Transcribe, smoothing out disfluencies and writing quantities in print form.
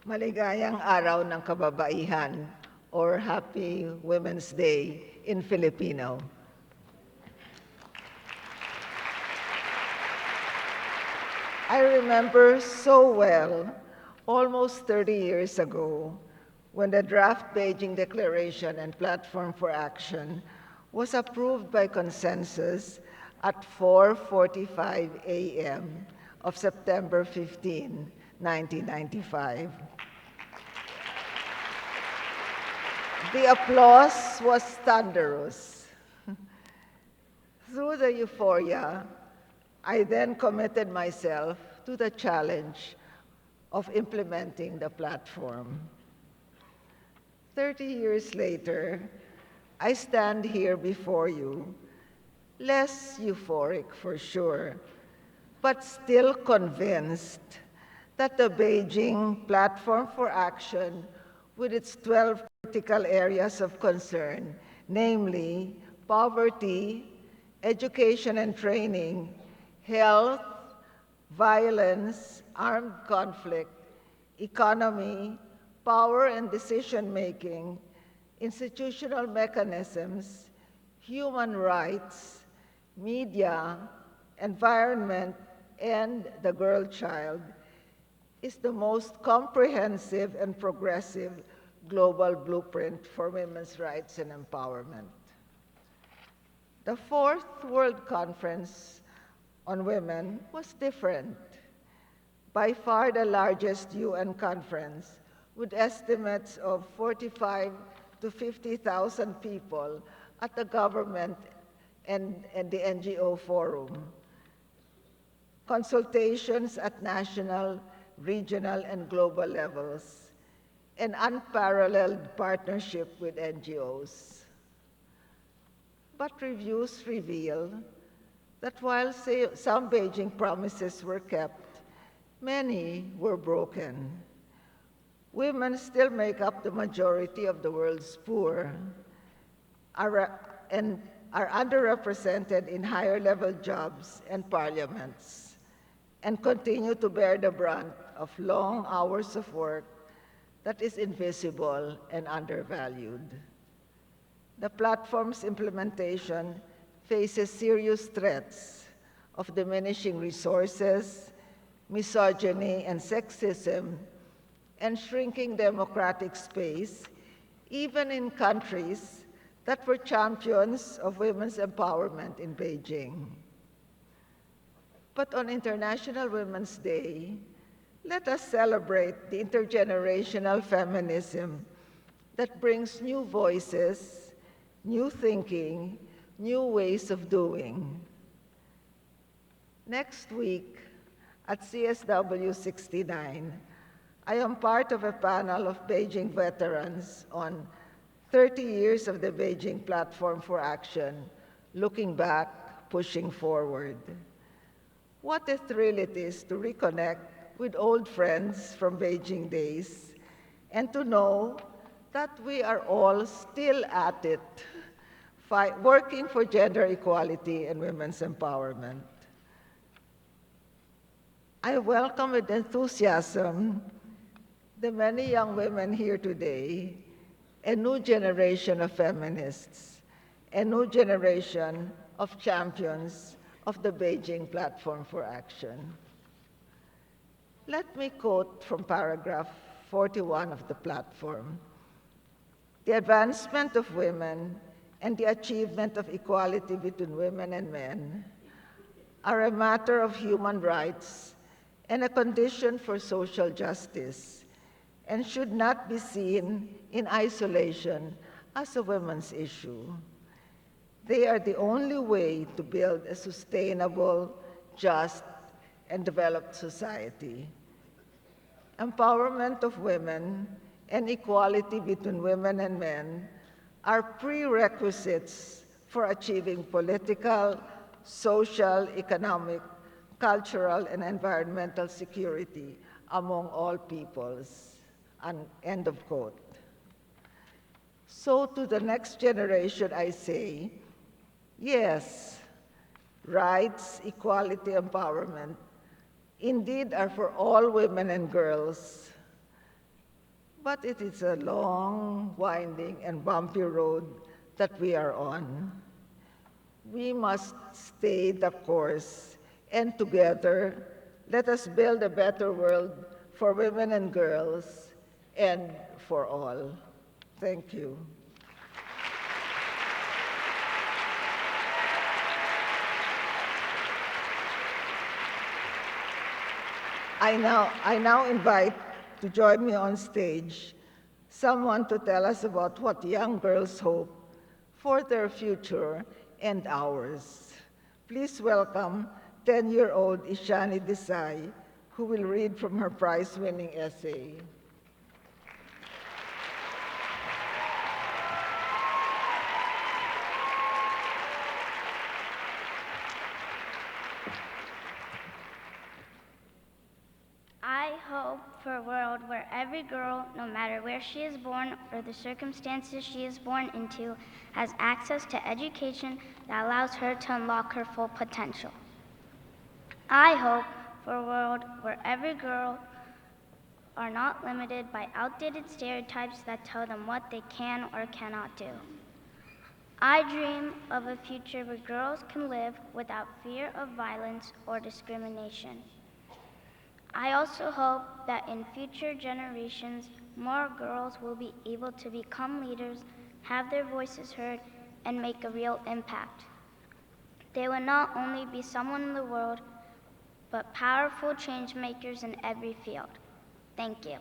Maligayang Araw ng Kababaihan or Happy Women's Day in Filipino. I remember so well, almost 30 years ago, when the draft Beijing Declaration and Platform for Action was approved by consensus at 4:45 a.m. of September 15, 1995. The applause was thunderous. Through the euphoria, I then committed myself to the challenge of implementing the platform. 30 years later, I stand here before you, less euphoric for sure, but still convinced that the Beijing Platform for Action, with its 12 critical areas of concern, namely poverty, education and training, health, violence, armed conflict, economy, power and decision-making, institutional mechanisms, human rights, media, environment, and the girl child, is the most comprehensive and progressive global blueprint for women's rights and empowerment. The Fourth World Conference on Women was different. By far the largest UN conference, with estimates of 45 to 50,000 people at the government and the NGO forum. Consultations at national, regional, and global levels, and unparalleled partnership with NGOs. But reviews reveal that while some Beijing promises were kept, many were broken. Women still make up the majority of the world's poor and are underrepresented in higher-level jobs and parliaments, and continue to bear the brunt of long hours of work that is invisible and undervalued. The platform's implementation faces serious threats of diminishing resources, misogyny and sexism, and shrinking democratic space, even in countries that were champions of women's empowerment in Beijing. But on International Women's Day, let us celebrate the intergenerational feminism that brings new voices, new thinking, new ways of doing. Next week at CSW 69, I am part of a panel of Beijing veterans on 30 years of the Beijing Platform for Action, looking back, pushing forward. What a thrill it is to reconnect with old friends from Beijing days and to know that we are all still at it, working for gender equality and women's empowerment. I welcome with enthusiasm the many young women here today, a new generation of feminists, a new generation of champions of the Beijing Platform for Action. Let me quote from paragraph 41 of the platform. The advancement of women and the achievement of equality between women and men are a matter of human rights and a condition for social justice, and should not be seen in isolation as a women's issue. They are the only way to build a sustainable, just, and developed society. Empowerment of women and equality between women and men are prerequisites for achieving political, social, economic, cultural, and environmental security among all peoples. End of quote. So to the next generation, I say, yes, rights, equality, empowerment indeed are for all women and girls, but it is a long, winding, and bumpy road that we are on. We must stay the course, and together, let us build a better world for women and girls, and for all. Thank you. I now invite to join me on stage someone to tell us about what young girls hope for their future and ours. Please welcome 10-year-old Ishani Dessi, who will read from her prize-winning essay. I hope for a world where every girl, no matter where she is born or the circumstances she is born into, has access to education that allows her to unlock her full potential. I hope for a world where every girl are not limited by outdated stereotypes that tell them what they can or cannot do. I dream of a future where girls can live without fear of violence or discrimination. I also hope that in future generations, more girls will be able to become leaders, have their voices heard, and make a real impact. They will not only be someone in the world, but powerful change makers in every field. Thank you.